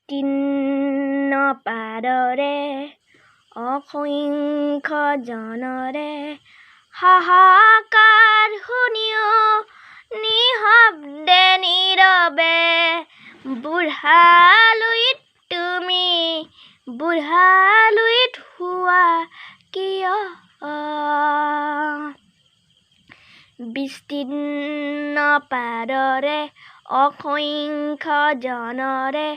বিস্তীৰ্ণ পাৰৰে অসংখ্য জনৰে হাহাকাৰ শুনিও নিঃশব্দে নীৰৱে বুঢ়ালুইত তুমি বুঢ়ালুইত শুৱা কিয় বিস্তীৰ্ণ পাৰৰে অসংখ্য জনৰে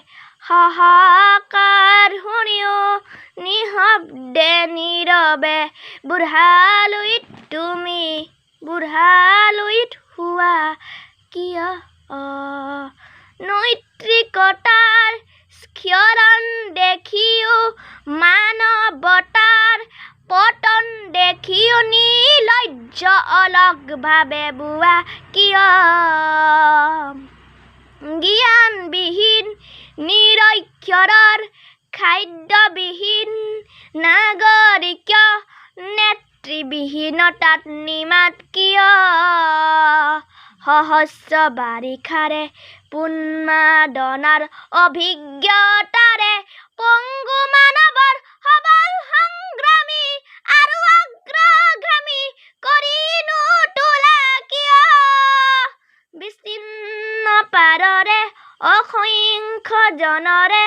হাহাকাৰ শুনিও নিঃশব্দে নীৰৱে বুঢ়ালুইত তুমি বুঢ়ালুইত শুৱা কিয় নৈতিকতাৰ ক্ষৰণ দেখিও মানৱতাৰ পতন দেখিও নিৰ্লজ্জ অলগভাৱে বোৱা কিয় জ্ঞানবিহীন নিৰক্ষৰৰ খাদ্যবিহীন নাগৰিক নেতৃবিহীনতাত নিমাত কিয় সহস্ৰ বাৰিষাৰে উন্মাদনাৰ অভিজ্ঞতাৰে পংগু মানৱৰ সবল সংগ্ৰামী আৰু অগ্ৰগামী কৰি নোতোলা কিয় বিস্তীৰ্ণ পাৰৰে অসংখ্য জনৰে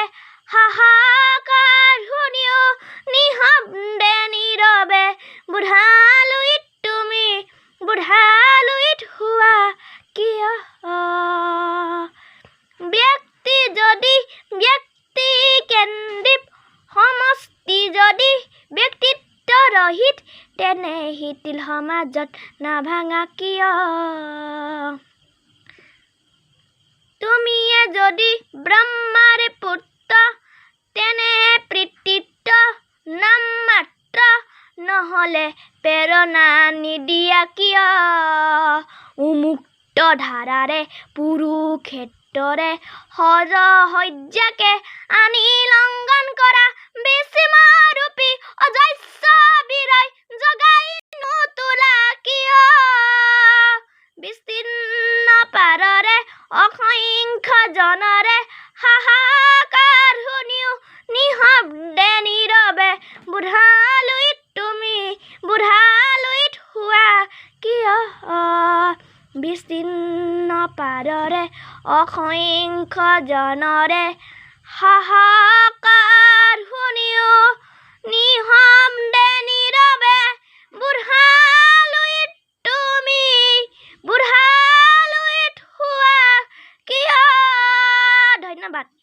হাহাকাৰ শুনিও নিঃশব্দে নীৰৱে বুঢ়ালুইত তুমি বুঢ়ালুইত শুৱা কিয় ব্যক্তি যদি ব্যক্তিকেন্দ্ৰিক সমষ্টি যদি ব্যক্তিত্ব ৰহিত তেনে শিথিল সমাজত নাভাঙা কিয় তুমিয়ে যদি ব্ৰহ্মাৰে পুত্ৰ তেনে পিতৃত্ব নামমাত্ৰ নহলে প্ৰেৰণা নিদিয়া কিয় উন্মুক্ত ধাৰাৰে পুৰুষেত্ৰৰে সৰসজ্জাকে আনি লংঘন কৰা বিস্ময়ৰূপী অজস্ৰ বিৰয় জগাই নোতোলা কিয় বিস্তীৰ্ণ পাৰৰে অসংখ্য জনৰে হাহাকাৰ শুনিও নিঃশব্দে নীৰৱে বুঢ়ালুইত তুমি বুঢ়ালুইত শুৱা কিয় বিস্তীৰ্ণ পাৰৰে অসংখ্য জনৰে হাহাকাৰ শুনিও নিঃশব্দে নীৰৱে বুঢ়ালুইত তুমি বুঢ়ালুইত শুৱা কিয় ধন্যবাদ।